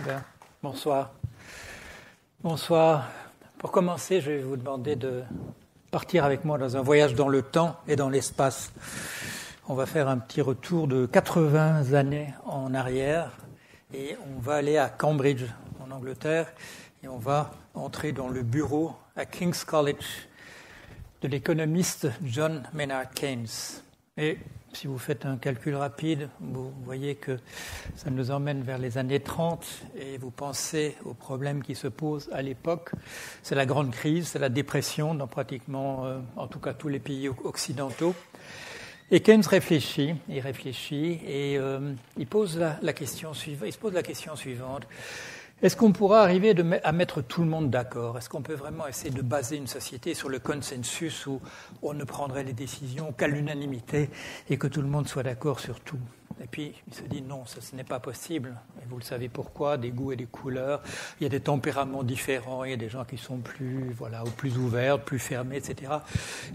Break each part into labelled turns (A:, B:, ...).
A: Bien. Bonsoir. Bonsoir. Pour commencer, je vais vous demander de partir avec moi dans un voyage dans le temps et dans l'espace. On va faire un petit retour de 80 années en arrière et on va aller à Cambridge, en Angleterre, et on va entrer dans le bureau à King's College de l'économiste John Maynard Keynes. Et si vous faites un calcul rapide, vous voyez que ça nous emmène vers les années 30 et vous pensez aux problèmes qui se posent à l'époque. C'est la grande crise, c'est la dépression dans pratiquement, en tout cas tous les pays occidentaux. Et Keynes réfléchit et il pose la question suivante. Est-ce qu'on pourra arriver à mettre tout le monde d'accord ? Est-ce qu'on peut vraiment essayer de baser une société sur le consensus où on ne prendrait les décisions qu'à l'unanimité et que tout le monde soit d'accord sur tout ? Et puis, il se dit non, ce n'est pas possible. Et vous le savez pourquoi, des goûts et des couleurs. Il y a des tempéraments différents, il y a des gens qui sont plus ouverts, plus fermés, etc.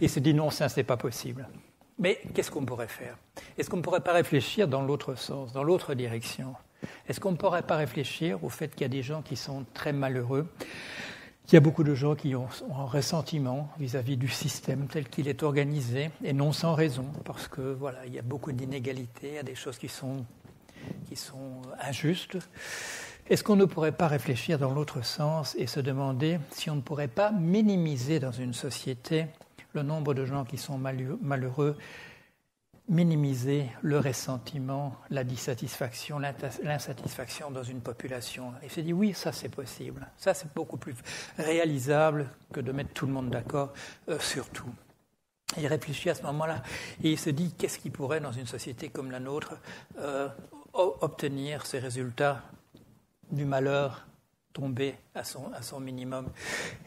A: Et il se dit non, ça, c'est pas possible. Mais qu'est-ce qu'on pourrait faire ? Est-ce qu'on ne pourrait pas réfléchir dans l'autre sens, dans l'autre direction ? Est-ce qu'on ne pourrait pas réfléchir au fait qu'il y a des gens qui sont très malheureux, qu'il y a beaucoup de gens qui ont un ressentiment vis-à-vis du système tel qu'il est organisé, et non sans raison, parce que voilà, il y a beaucoup d'inégalités, il y a des choses qui sont injustes. Est-ce qu'on ne pourrait pas réfléchir dans l'autre sens et se demander si on ne pourrait pas minimiser dans une société le nombre de gens qui sont malheureux, minimiser le ressentiment, la dissatisfaction, l'insatisfaction dans une population. Il s'est dit oui, ça c'est possible. Ça c'est beaucoup plus réalisable que de mettre tout le monde d'accord sur tout. Il réfléchit à ce moment-là et il se dit qu'est-ce qui pourrait dans une société comme la nôtre obtenir ces résultats du malheur tomber à son minimum.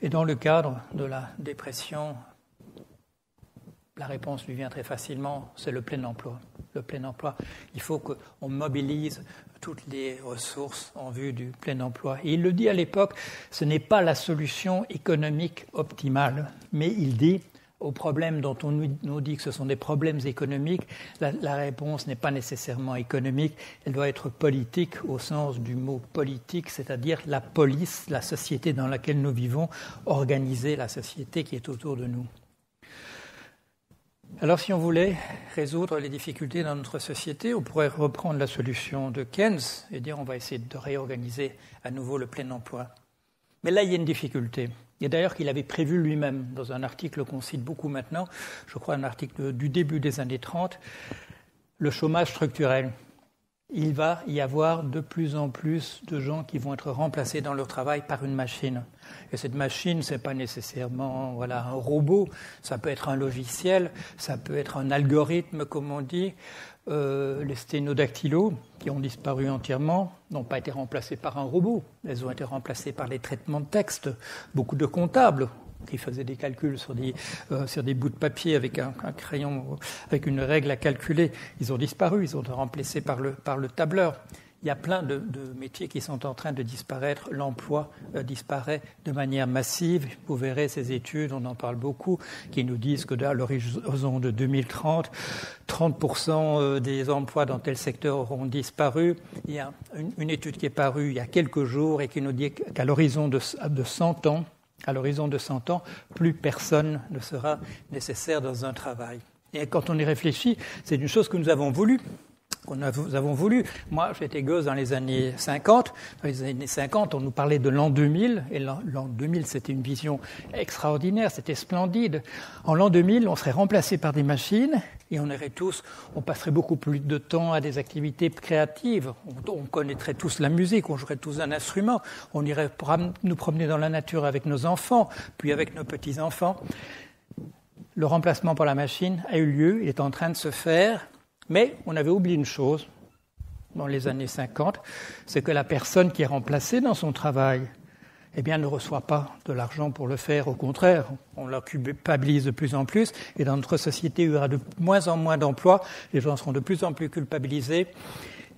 A: Et dans le cadre de la dépression, la réponse lui vient très facilement, c'est le plein emploi. Le plein emploi, il faut qu'on mobilise toutes les ressources en vue du plein emploi. Et il le dit à l'époque, ce n'est pas la solution économique optimale, mais il dit aux problèmes dont on nous dit que ce sont des problèmes économiques, la réponse n'est pas nécessairement économique, elle doit être politique au sens du mot politique, c'est-à-dire la police, la société dans laquelle nous vivons, organiser la société qui est autour de nous. Alors, si on voulait résoudre les difficultés dans notre société, on pourrait reprendre la solution de Keynes et dire on va essayer de réorganiser à nouveau le plein emploi. Mais là, il y a une difficulté. Et d'ailleurs, qu'il avait prévu lui-même dans un article qu'on cite beaucoup maintenant, je crois un article du début des années 30, le chômage structurel. Il va y avoir de plus en plus de gens qui vont être remplacés dans leur travail par une machine. Et cette machine, ce n'est pas nécessairement un robot, ça peut être un logiciel, ça peut être un algorithme, comme on dit. Les sténodactylos, qui ont disparu entièrement, n'ont pas été remplacés par un robot. Elles ont été remplacées par les traitements de texte. Beaucoup de comptables qui faisaient des calculs sur des bouts de papier avec un crayon, avec une règle à calculer, ils ont disparu, ils ont été remplacés par le tableur. Il y a plein de métiers qui sont en train de disparaître. L'emploi disparaît de manière massive. Vous verrez ces études, on en parle beaucoup, qui nous disent que à l'horizon de 2030, 30% des emplois dans tel secteur auront disparu. Il y a une étude qui est parue il y a quelques jours et qui nous dit qu'à l'horizon de 100 ans, plus personne ne sera nécessaire dans un travail. Et quand on y réfléchit, c'est une chose que nous avons voulu. Moi, j'étais gosse dans les années 50. Dans les années 50, on nous parlait de l'an 2000. Et l'an 2000, c'était une vision extraordinaire, c'était splendide. En l'an 2000, on serait remplacé par des machines et on passerait beaucoup plus de temps à des activités créatives. On connaîtrait tous la musique, on jouerait tous un instrument. On irait nous promener dans la nature avec nos enfants, puis avec nos petits-enfants. Le remplacement par la machine a eu lieu, il est en train de se faire. Mais on avait oublié une chose dans les années 50, c'est que la personne qui est remplacée dans son travail, ne reçoit pas de l'argent pour le faire. Au contraire, on la culpabilise de plus en plus. Et dans notre société, il y aura de moins en moins d'emplois. Les gens seront de plus en plus culpabilisés.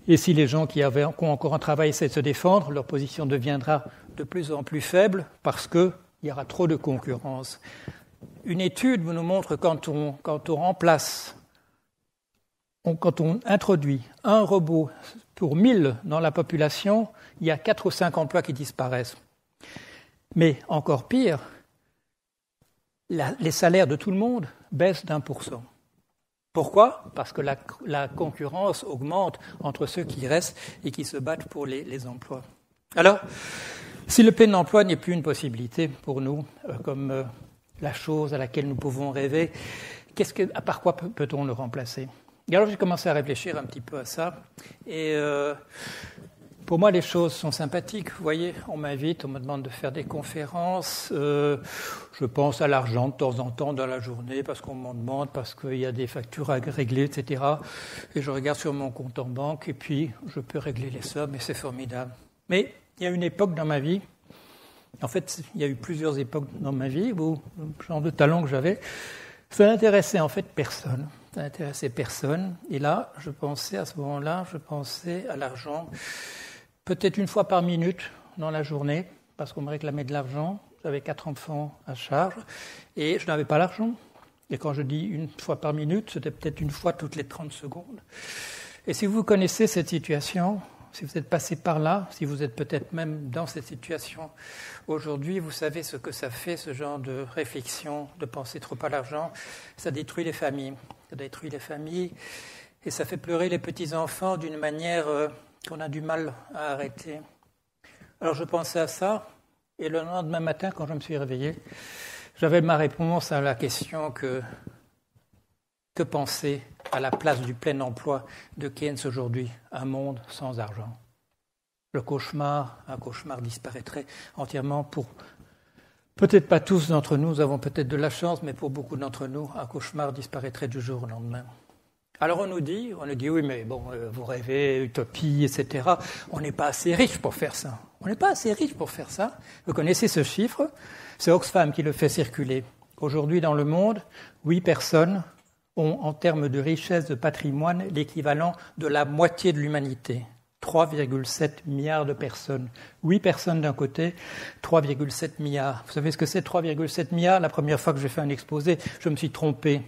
A: Et si les gens qui ont encore un travail essaient de se défendre, leur position deviendra de plus en plus faible parce qu'il y aura trop de concurrence. Une étude nous montre quand on introduit un robot pour 1000 dans la population, il y a 4 ou 5 emplois qui disparaissent. Mais encore pire, les salaires de tout le monde baissent d'1%. Pourquoi ? Parce que la concurrence augmente entre ceux qui restent et qui se battent pour les emplois. Alors, si le plein emploi n'est plus une possibilité pour nous, comme la chose à laquelle nous pouvons rêver, par quoi peut-on le remplacer ? Et alors j'ai commencé à réfléchir un petit peu à ça. Et pour moi, les choses sont sympathiques. Vous voyez, on m'invite, on me demande de faire des conférences. Je pense à l'argent de temps en temps dans la journée parce qu'on m'en demande, parce qu'il y a des factures à régler, etc. Et je regarde sur mon compte en banque et puis je peux régler les sommes et c'est formidable. Mais il y a une époque dans ma vie, en fait, il y a eu plusieurs époques dans ma vie où le genre de talent que j'avais, ça n'intéressait en fait personne. Ça n'intéressait personne. Et là, à ce moment-là, je pensais à l'argent, peut-être une fois par minute dans la journée, parce qu'on me réclamait de l'argent. J'avais 4 enfants à charge et je n'avais pas l'argent. Et quand je dis une fois par minute, c'était peut-être une fois toutes les 30 secondes. Et si vous connaissez cette situation, si vous êtes passé par là, si vous êtes peut-être même dans cette situation aujourd'hui, vous savez ce que ça fait, ce genre de réflexion, de penser trop à l'argent. Ça détruit les familles. Ça détruit les familles et ça fait pleurer les petits-enfants d'une manière qu'on a du mal à arrêter. Alors je pensais à ça et le lendemain matin, quand je me suis réveillé, j'avais ma réponse à la question que penser à la place du plein emploi de Keynes aujourd'hui, un monde sans argent. Un cauchemar disparaîtrait entièrement pour, peut-être pas tous d'entre nous avons peut-être de la chance, mais pour beaucoup d'entre nous, un cauchemar disparaîtrait du jour au lendemain. Alors on nous dit oui, mais bon, vous rêvez, utopie, etc. On n'est pas assez riche pour faire ça. On n'est pas assez riche pour faire ça. Vous connaissez ce chiffre ? C'est Oxfam qui le fait circuler. Aujourd'hui, dans le monde, 8 personnes ont, en termes de richesse de patrimoine, l'équivalent de la moitié de l'humanité. 3,7 milliards de personnes. 8 personnes d'un côté, 3,7 milliards. Vous savez ce que c'est, 3,7 milliards ? La première fois que j'ai fait un exposé, je me suis trompé.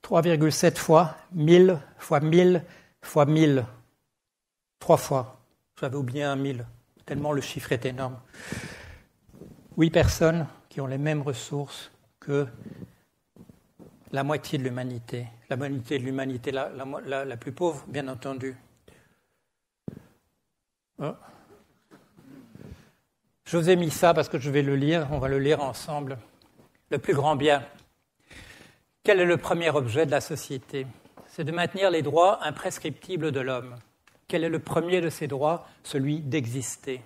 A: 3,7 fois 1000 fois 1000 fois 1000. 3 fois. J'avais oublié un 1000, tellement le chiffre est énorme. 8 personnes qui ont les mêmes ressources que la moitié de l'humanité. La moitié de l'humanité la plus pauvre, bien entendu. Oh. Je vous ai mis ça parce que je vais le lire, on va le lire ensemble. Le plus grand bien. Quel est le premier objet de la société ? C'est de maintenir les droits imprescriptibles de l'homme. Quel est le premier de ces droits ? Celui d'exister.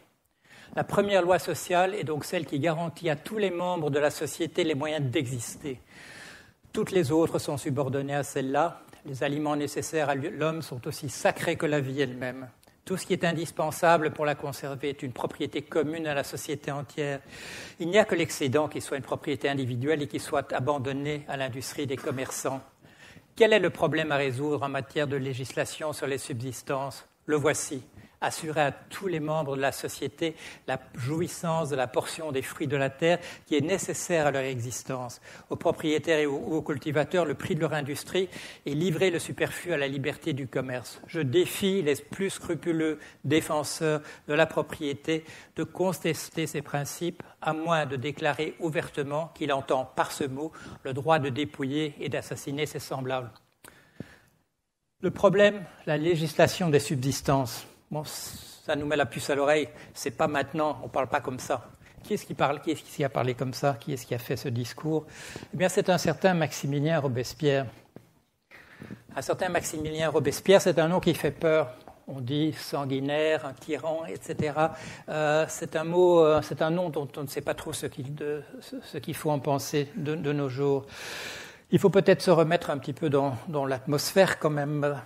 A: La première loi sociale est donc celle qui garantit à tous les membres de la société les moyens d'exister. Toutes les autres sont subordonnées à celle-là. Les aliments nécessaires à l'homme sont aussi sacrés que la vie elle-même. Tout ce qui est indispensable pour la conserver est une propriété commune à la société entière. Il n'y a que l'excédent qui soit une propriété individuelle et qui soit abandonné à l'industrie des commerçants. Quel est le problème à résoudre en matière de législation sur les subsistances ? Le voici. Assurer à tous les membres de la société la jouissance de la portion des fruits de la terre qui est nécessaire à leur existence, aux propriétaires et aux cultivateurs le prix de leur industrie et livrer le superflu à la liberté du commerce. Je défie les plus scrupuleux défenseurs de la propriété de contester ces principes, à moins de déclarer ouvertement qu'il entend par ce mot le droit de dépouiller et d'assassiner ses semblables. Le problème, la législation des subsistances. Bon, ça nous met la puce à l'oreille. C'est pas maintenant, on ne parle pas comme ça. Qui est-ce qui parle ? Qui est-ce qui a parlé comme ça ? Qui est-ce qui a fait ce discours ? Eh bien, c'est un certain Maximilien Robespierre. Un certain Maximilien Robespierre, c'est un nom qui fait peur. On dit sanguinaire, un tyran, etc. C'est un nom dont on ne sait pas trop ce qu'il faut en penser de nos jours. Il faut peut-être se remettre un petit peu dans l'atmosphère quand même.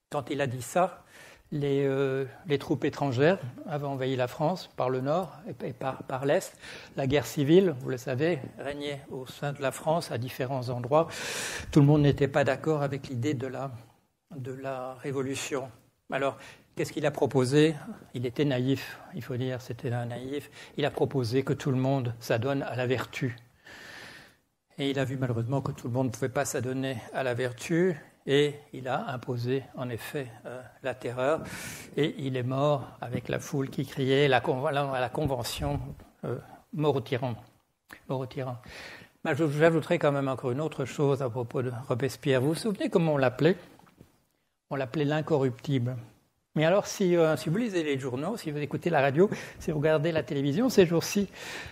A: Quand il a dit ça, les troupes étrangères avaient envahi la France par le nord et par l'est. La guerre civile, vous le savez, régnait au sein de la France à différents endroits. Tout le monde n'était pas d'accord avec l'idée de la révolution. Alors, qu'est-ce qu'il a proposé ? Il était naïf, il faut dire, c'était un naïf. Il a proposé que tout le monde s'adonne à la vertu. Et il a vu malheureusement que tout le monde ne pouvait pas s'adonner à la vertu. et il a imposé en effet la terreur, et il est mort avec la foule qui criait à la convention mort au tyran. Mort au tyran. Mais j'ajouterai quand même encore une autre chose à propos de Robespierre. Vous vous souvenez comment on l'appelait? On l'appelait l'incorruptible. Mais alors, si vous lisez les journaux, si vous écoutez la radio, si vous regardez la télévision ces jours-ci,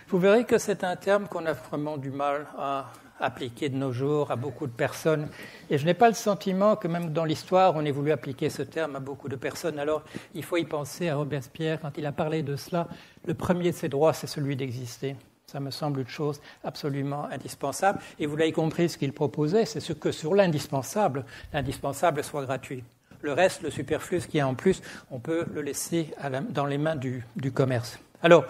A: vous verrez que c'est un terme qu'on a vraiment du mal à appliquer de nos jours à beaucoup de personnes. Et je n'ai pas le sentiment que même dans l'histoire, on ait voulu appliquer ce terme à beaucoup de personnes. Alors, il faut y penser à Robespierre quand il a parlé de cela. Le premier de ses droits, c'est celui d'exister. Ça me semble une chose absolument indispensable. Et vous l'avez compris, ce qu'il proposait, c'est ce que sur l'indispensable soit gratuit. Le reste, le superflu, ce qu'il y a en plus, on peut le laisser dans les mains du commerce. Alors,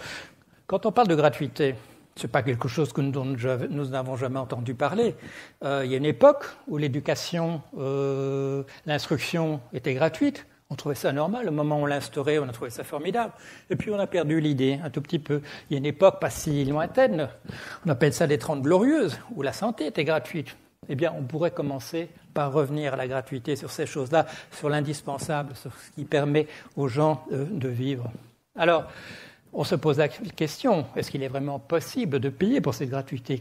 A: quand on parle de gratuité, ce n'est pas quelque chose que nous n'avons jamais entendu parler. Il y a une époque où l'éducation, l'instruction était gratuite. On trouvait ça normal. Au moment où on l'a instauré, on a trouvé ça formidable. Et puis, on a perdu l'idée un tout petit peu. Il y a une époque pas si lointaine, on appelle ça les 30 glorieuses, où la santé était gratuite. Eh bien, on pourrait commencer par revenir à la gratuité sur ces choses-là, sur l'indispensable, sur ce qui permet aux gens de vivre. Alors, on se pose la question, est-ce qu'il est vraiment possible de payer pour cette gratuité?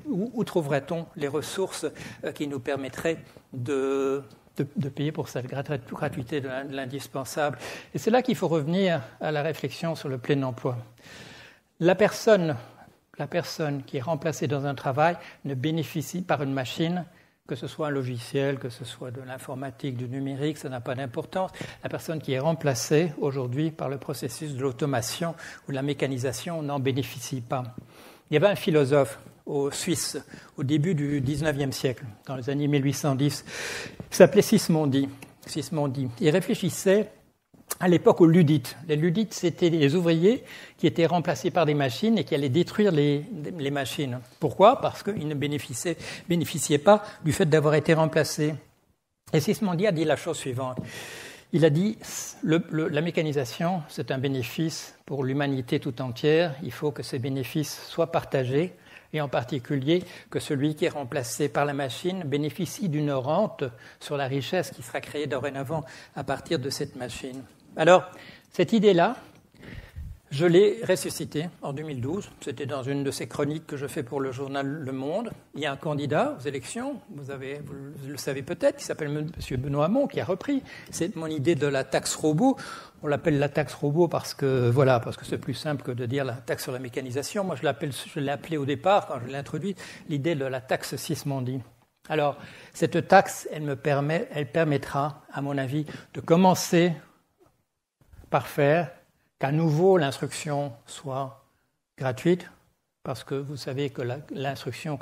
A: Où trouverait-on les ressources qui nous permettraient de payer pour cette gratuité de l'indispensable? Et c'est là qu'il faut revenir à la réflexion sur le plein emploi. La personne qui est remplacée dans un travail ne bénéficie par une machine, que ce soit un logiciel, que ce soit de l'informatique, du numérique, ça n'a pas d'importance. La personne qui est remplacée aujourd'hui par le processus de l'automation ou de la mécanisation n'en bénéficie pas. Il y avait un philosophe suisse au début du XIXe siècle, dans les années 1810, il s'appelait Sismondi. Il réfléchissait à l'époque aux ludites. Les ludites, c'était les ouvriers qui étaient remplacés par des machines et qui allaient détruire les machines. Pourquoi? Parce qu'ils ne bénéficiaient pas du fait d'avoir été remplacés. Et Sismondi a dit la chose suivante. Il a dit la mécanisation, c'est un bénéfice pour l'humanité tout entière. Il faut que ces bénéfices soient partagés, et en particulier que celui qui est remplacé par la machine bénéficie d'une rente sur la richesse qui sera créée dorénavant à partir de cette machine. Alors, cette idée-là, je l'ai ressuscitée en 2012. C'était dans une de ces chroniques que je fais pour le journal Le Monde. Il y a un candidat aux élections, vous le savez peut-être, qui s'appelle M. Benoît Hamon, qui a repris. C'est mon idée de la taxe robot. On l'appelle la taxe robot parce que c'est plus simple que de dire la taxe sur la mécanisation. Moi, je l'ai appelée au départ, quand je l'ai introduite, l'idée de la taxe Sismondi. Alors, cette taxe, elle permettra, à mon avis, de commencer par faire qu'à nouveau l'instruction soit gratuite, parce que vous savez que l'instruction,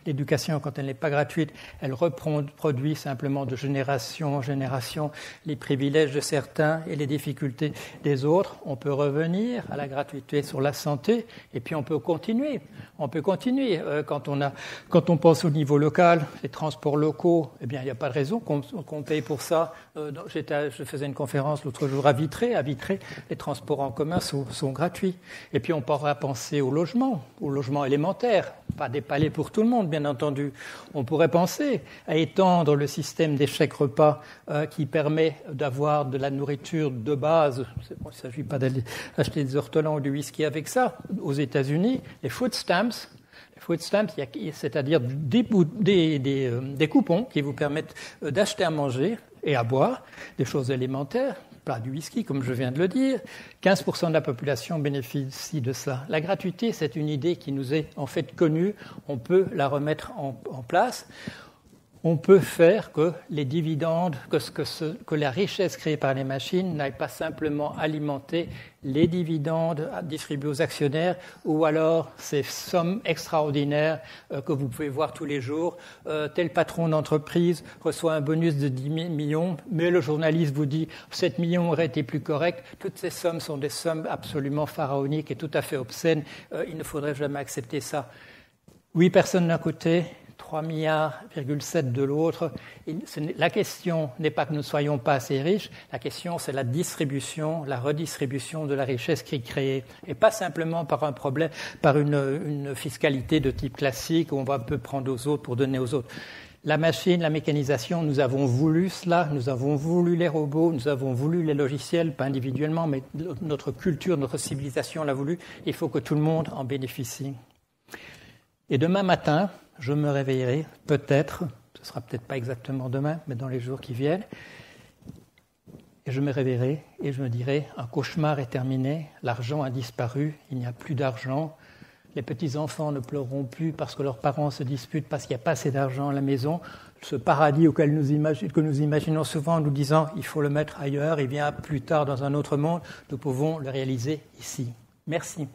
A: l'éducation, quand elle n'est pas gratuite, elle reproduit simplement de génération en génération les privilèges de certains et les difficultés des autres. On peut revenir à la gratuité sur la santé, et puis on peut continuer. Quand on pense au niveau local, les transports locaux, eh bien, il n'y a pas de raison qu'on paye pour ça. Je faisais une conférence l'autre jour à Vitré. À Vitré, les transports en commun sont gratuits. Et puis, on pourra penser au logement élémentaire, pas des palais pour tout le monde, bien entendu. On pourrait penser à étendre le système des chèques repas qui permet d'avoir de la nourriture de base. Il ne s'agit pas d'aller acheter des ortolans ou du whisky avec ça. Aux États-Unis, les food stamps, c'est-à-dire des coupons qui vous permettent d'acheter à manger et à boire, des choses élémentaires, pas du whisky, comme je viens de le dire. 15% de la population bénéficie de cela. La gratuité, c'est une idée qui nous est en fait connue. On peut la remettre en place. On peut faire que les dividendes, que la richesse créée par les machines n'aille pas simplement alimenter les dividendes distribués aux actionnaires ou alors ces sommes extraordinaires que vous pouvez voir tous les jours. Tel patron d'entreprise reçoit un bonus de 10 millions, mais le journaliste vous dit 7 millions aurait été plus correct. Toutes ces sommes sont des sommes absolument pharaoniques et tout à fait obscènes. Il ne faudrait jamais accepter ça. 8 personnes d'un côté, 3,7 milliards de l'autre. La question n'est pas que nous ne soyons pas assez riches, la question c'est la redistribution de la richesse qui est créée. Et pas simplement par un problème, par une fiscalité de type classique où on va un peu prendre aux autres pour donner aux autres. La machine, la mécanisation, nous avons voulu cela, nous avons voulu les robots, nous avons voulu les logiciels, pas individuellement, mais notre culture, notre civilisation l'a voulu. Il faut que tout le monde en bénéficie. Et demain matin, je me réveillerai, peut-être, ce sera peut-être pas exactement demain, mais dans les jours qui viennent, et je me réveillerai et je me dirai, un cauchemar est terminé, l'argent a disparu, il n'y a plus d'argent, les petits-enfants ne pleureront plus parce que leurs parents se disputent parce qu'il n'y a pas assez d'argent à la maison. Ce paradis que nous imaginons souvent en nous disant il faut le mettre ailleurs, il vient plus tard dans un autre monde, nous pouvons le réaliser ici. Merci.